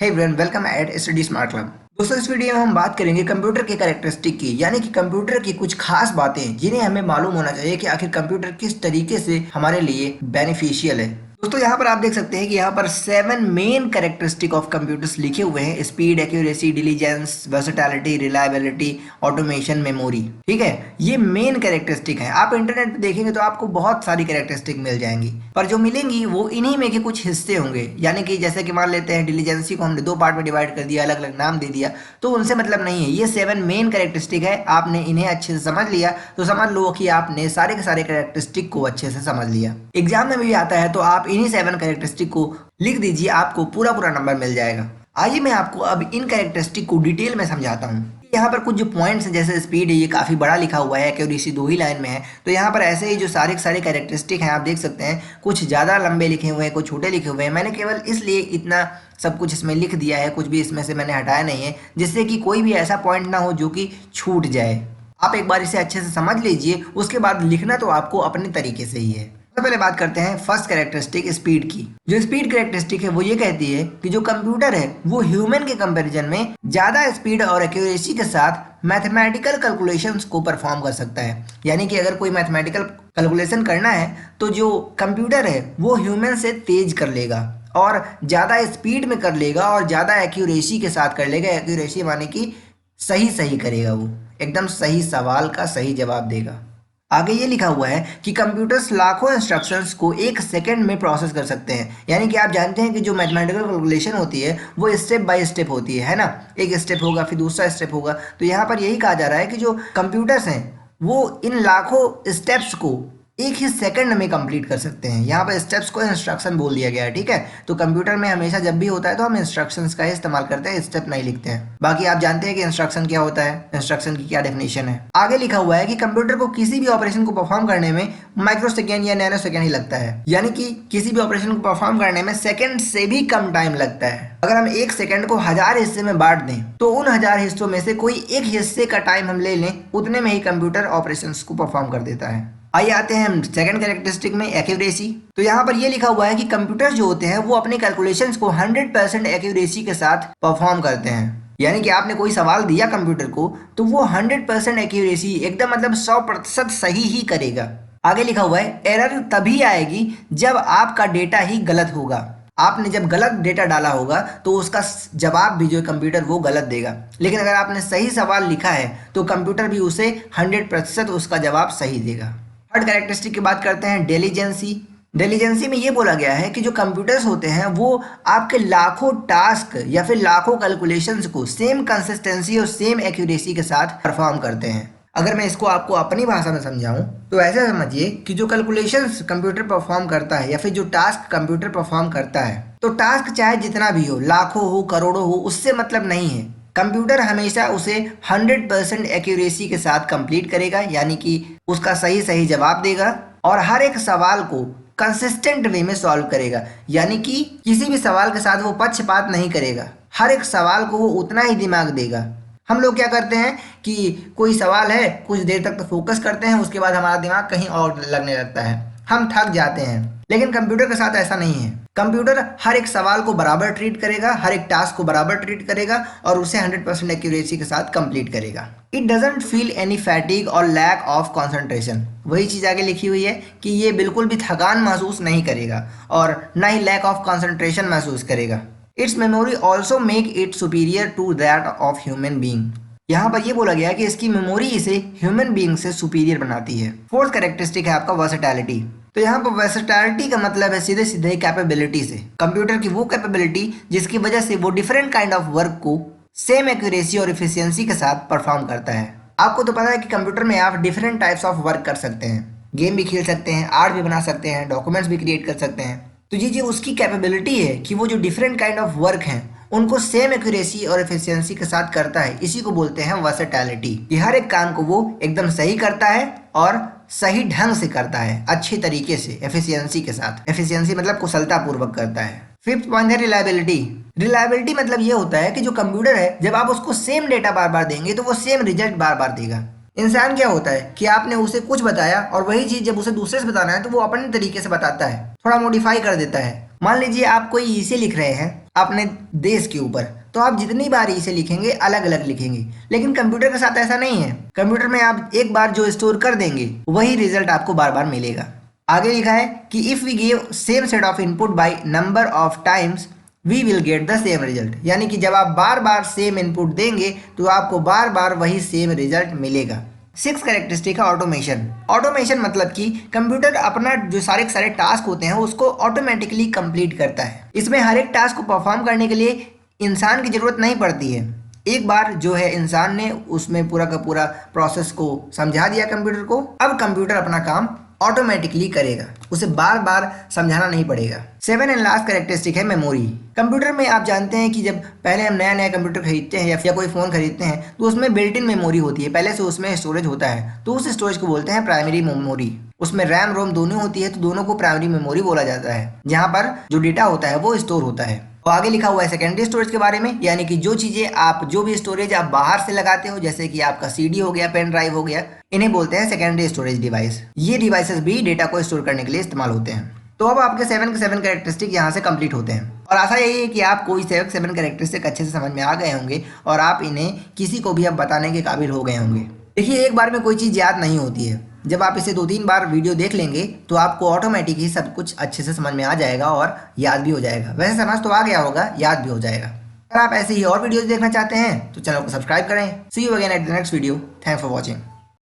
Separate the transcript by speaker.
Speaker 1: Hey everyone, welcome at study smart club. दोस्तों, इस video में हम बात करेंगे कंप्यूटर के कैरेक्टरिस्टिक की, यानी कि कंप्यूटर की कुछ खास बातें जिन्हें हमें मालूम होना चाहिए कि आखिर कंप्यूटर किस तरीके से हमारे लिए बेनिफिशियल है। दोस्तों, यहाँ पर आप देख सकते हैं कि यहाँ पर 7 मेन कैरेक्टरिस्टिक ऑफ कंप्यूटर्स लिखे हुए हैं। Speed, accuracy, diligence, versatility, reliability, automation, memory. ठीक है, ये मेन कैरेक्टरिस्टिक है। आप इंटरनेट पे देखेंगे तो आपको बहुत सारी कैरेक्टरिस्टिक मिल जाएंगी, पर जो मिलेंगी वो इन्हीं में के कुछ हिस्से होंगे। यानी कि जैसे कि मान लेते हैं डिलीजेंसी को हमने 2 पार्ट में डिवाइड कर दिया, अलग अलग नाम दे दिया, तो उनसे मतलब नहीं है। ये 7 मेन कैरेक्टरिस्टिक है। आपने इन्हें अच्छे से समझ लिया तो समझ लो कि आपने सारे के सारे कैरेक्टरिस्टिक को अच्छे से समझ लिया। एग्जाम में भी आता है तो आप इन्हीं 7 कैरेक्टरिस्टिक को लिख दीजिए, आपको पूरा पूरा नंबर मिल जाएगा। आइए मैं आपको अब इन कैरेक्टरिस्टिक को डिटेल में समझाता हूँ। यहाँ पर कुछ जो पॉइंट्स हैं, जैसे स्पीड है, ये काफ़ी बड़ा लिखा हुआ है, एक्यूरेसी 2 ही लाइन में है। तो यहाँ पर ऐसे ही जो सारे के सारे कैरेक्टरिस्टिक हैं आप देख सकते हैं, कुछ ज़्यादा लंबे लिखे हुए हैं, कुछ छोटे लिखे हुए हैं। मैंने केवल इसलिए इतना सब कुछ इसमें लिख दिया है, कुछ भी इसमें से मैंने हटाया नहीं है, जिससे कि कोई भी ऐसा पॉइंट ना हो जो कि छूट जाए। आप एक बार इसे अच्छे से समझ लीजिए, उसके बाद लिखना तो आपको अपने तरीके से ही है। सबसे पहले बात करते हैं फर्स्ट कैरेक्टरिस्टिक, स्पीड की। जो स्पीड कैरेक्टरिस्टिक है वो ये कहती है कि जो कंप्यूटर है वो ह्यूमन के कंपैरिजन में ज्यादा स्पीड और एक्यूरेसी के साथ मैथमेटिकल कैलकुलेशंस को परफॉर्म कर सकता है। यानी कि अगर कोई मैथमेटिकल कैलकुलेशन करना है तो जो कंप्यूटर है वो ह्यूमन से तेज कर लेगा और ज़्यादा स्पीड में कर लेगा और ज़्यादा एक्यूरेसी के साथ कर लेगा। एक्यूरेसी माने कि सही सही करेगा, वो एकदम सही सवाल का सही जवाब देगा। आगे ये लिखा हुआ है कि कंप्यूटर्स लाखों इंस्ट्रक्शंस को 1 सेकंड में प्रोसेस कर सकते हैं। यानी कि आप जानते हैं कि जो मैथमेटिकल कैलकुलेशन होती है वो स्टेप बाय स्टेप होती है ना। एक स्टेप होगा, फिर दूसरा स्टेप होगा। तो यहाँ पर यही कहा जा रहा है कि जो कंप्यूटर्स हैं वो इन लाखों स्टेप्स को एक ही सेकंड में कंप्लीट कर सकते हैं। यहाँ पर स्टेप्स को इंस्ट्रक्शन बोल दिया गया है। ठीक है, तो कंप्यूटर में हमेशा जब भी होता है तो हम इंस्ट्रक्शंस का इस्तेमाल करते हैं, स्टेप नहीं लिखते हैं। बाकी आप जानते हैं कि इंस्ट्रक्शन क्या होता है, इंस्ट्रक्शन की क्या डेफिनेशन है। आगे लिखा हुआ है कि कंप्यूटर को किसी भी ऑपरेशन को परफॉर्म करने में माइक्रो सेकेंड या नैनो सेकेंड ही लगता है। यानी कि किसी भी ऑपरेशन को परफॉर्म करने में सेकेंड से भी कम टाइम लगता है। अगर हम 1 सेकंड को 1000 हिस्से में बांट दें तो उन 1000 हिस्सों में से कोई एक हिस्से का टाइम हम ले लें, उतने में ही कंप्यूटर ऑपरेशंस को परफॉर्म कर देता है। आइए आते हैं हम सेकंड कैरेक्टरिस्टिक में, एक्यूरेसी। तो यहाँ पर ये लिखा हुआ है कि कंप्यूटर जो होते हैं वो अपने कैलकुलेशंस को 100% एक्यूरेसी के साथ परफॉर्म करते हैं। यानी कि आपने कोई सवाल दिया कंप्यूटर को तो वो 100% एक्यूरेसी, एकदम मतलब 100% सही ही करेगा। आगे लिखा हुआ है एरर तभी आएगी जब आपका डेटा ही गलत होगा। आपने जब गलत डेटा डाला होगा तो उसका जवाब भी जो कंप्यूटर वो गलत देगा। लेकिन अगर आपने सही सवाल लिखा है तो कंप्यूटर भी उसे 100% उसका जवाब सही देगा। थर्ड कैरेक्टरिस्टिक की बात करते हैं, डेलीजेंसी। डेलीजेंसी में ये बोला गया है कि जो कंप्यूटर्स होते हैं वो आपके लाखों टास्क या फिर लाखों कैलकुलेशंस को सेम कंसिस्टेंसी और सेम एक्यूरेसी के साथ परफॉर्म करते हैं। अगर मैं इसको आपको अपनी भाषा में समझाऊं तो ऐसे समझिए कि जो कैलकुलेशंस कंप्यूटर परफॉर्म करता है या फिर जो टास्क कंप्यूटर परफॉर्म करता है, तो टास्क चाहे जितना भी हो, लाखों हो, करोड़ों हो, उससे मतलब नहीं है। कंप्यूटर हमेशा उसे 100% एक्यूरेसी के साथ कंप्लीट करेगा, यानी कि उसका सही सही जवाब देगा और हर एक सवाल को कंसिस्टेंट वे में सॉल्व करेगा। यानी कि किसी भी सवाल के साथ वो पक्षपात नहीं करेगा, हर एक सवाल को वो उतना ही दिमाग देगा। हम लोग क्या करते हैं कि कोई सवाल है, कुछ देर तक तो फोकस करते हैं, उसके बाद हमारा दिमाग कहीं और लगने लगता है, हम थक जाते हैं। लेकिन कंप्यूटर के साथ ऐसा नहीं है। कंप्यूटर हर एक सवाल को बराबर ट्रीट करेगा, हर एक टास्क को बराबर ट्रीट करेगा और उसे 100% एक्यूरेसी के साथ कंप्लीट करेगा। It doesn't feel any fatigue और लैक ऑफ कॉन्सेंट्रेशन। वही चीज़ आगे लिखी हुई है कि ये बिल्कुल भी थकान महसूस नहीं करेगा और ना ही लैक ऑफ कॉन्सेंट्रेशन महसूस करेगा। It's memory also make it superior to that of human being. यहाँ पर यह बोला गया है कि इसकी मेमोरी इसे ह्यूमन बींग से सुपीरियर बनाती है। फोर्थ कैरेक्टरिस्टिक है आपका वर्सेटैलिटी। तो यहाँ पर वर्सेटैलिटी का मतलब है सीधे सीधे कैपेबिलिटी से। कंप्यूटर की वो कैपेबिलिटी जिसकी वजह से वो डिफरेंट काइंड ऑफ वर्क को सेम एक्यूरेसी और इफिशियंसी के साथ परफॉर्म करता है। आपको तो पता है कि कंप्यूटर में आप डिफरेंट टाइप्स ऑफ वर्क कर सकते हैं, गेम भी खेल सकते हैं, आर्ट भी बना सकते हैं, डॉक्यूमेंट्स भी क्रिएट कर सकते हैं। तो ये जो उसकी कैपेबिलिटी है कि वो जो डिफरेंट काइंड ऑफ वर्क हैं उनको सेम एक्यूरेसी और एफिशिएंसी के साथ करता है, इसी को बोलते हैं वर्सेटैलिटी। कि हर एक काम को वो एकदम सही करता है और सही ढंग से करता है, अच्छे तरीके से, एफिशिएंसी के साथ। एफिशिएंसी मतलब कुशलता पूर्वक करता है। फिफ्थ पॉइंट है रिलायबिलिटी। रिलायबिलिटी मतलब ये होता है कि जो कंप्यूटर है जब आप उसको सेम डेटा बार बार देंगे तो वो सेम रिजल्ट बार बार देगा। इंसान क्या होता है कि आपने उसे कुछ बताया और वही चीज जब उसे दूसरे से बताना है तो वो अपने तरीके से बताता है, थोड़ा मॉडिफाई कर देता है। मान लीजिए आप कोई इसे लिख रहे हैं अपने देश के ऊपर, तो आप जितनी बार इसे लिखेंगे अलग अलग लिखेंगे। लेकिन कंप्यूटर के साथ ऐसा नहीं है। कंप्यूटर में आप एक बार जो स्टोर कर देंगे वही रिजल्ट आपको बार बार मिलेगा। आगे लिखा है कि if we give same set of input by number of times we will get the same result. यानी कि जब आप बार बार सेम इनपुट देंगे तो आपको बार बार वही सेम रिजल्ट मिलेगा। 6 कैरेक्टरिस्टिक है ऑटोमेशन। ऑटोमेशन मतलब कि कंप्यूटर अपना जो सारे टास्क होते हैं उसको ऑटोमेटिकली कंप्लीट करता है। इसमें हर एक टास्क को परफॉर्म करने के लिए इंसान की जरूरत नहीं पड़ती है। एक बार जो है इंसान ने उसमें पूरा का पूरा प्रोसेस को समझा दिया कंप्यूटर को, अब कंप्यूटर अपना काम ऑटोमेटिकली करेगा, उसे बार बार समझाना नहीं पड़ेगा। 7 एंड लास्ट कैरेक्टरिस्टिक है मेमोरी। कंप्यूटर में आप जानते हैं कि जब पहले हम नया नया कंप्यूटर खरीदते हैं या कोई फ़ोन खरीदते हैं तो उसमें बिल्ट इन मेमोरी होती है, पहले से उसमें स्टोरेज होता है, तो उस स्टोरेज को बोलते हैं प्राइमरी मेमोरी। उसमें रैम रोम दोनों होती है, तो दोनों को प्राइमरी मेमोरी बोला जाता है, जहाँ पर जो डेटा होता है वो स्टोर होता है। तो आगे लिखा हुआ है सेकेंडरी स्टोरेज के बारे में, यानी कि जो चीज़ें आप जो भी स्टोरेज आप बाहर से लगाते हो, जैसे कि आपका सीडी हो गया, पेन ड्राइव हो गया, इन्हें बोलते हैं सेकेंडरी स्टोरेज डिवाइस। ये डिवाइसेस भी डेटा को स्टोर करने के लिए इस्तेमाल होते हैं। तो अब आपके 7 के 7 कैरेक्टरिस्टिक यहाँ से कंप्लीट होते हैं, और आशा यही है कि आप कोई 7 कैरेक्टरिस्टिक अच्छे से समझ में आ गए होंगे और आप इन्हें किसी को भी अब बताने के काबिल हो गए होंगे। देखिए, एक बार में कोई चीज़ याद नहीं होती है। जब आप इसे 2-3 बार वीडियो देख लेंगे तो आपको ऑटोमेटिक ही सब कुछ अच्छे से समझ में आ जाएगा और याद भी हो जाएगा। वैसे समझ तो आ गया होगा, याद भी हो जाएगा। अगर आप ऐसे ही और वीडियोस देखना चाहते हैं तो चैनल को सब्सक्राइब करें। See you again at the next video. Thanks for watching.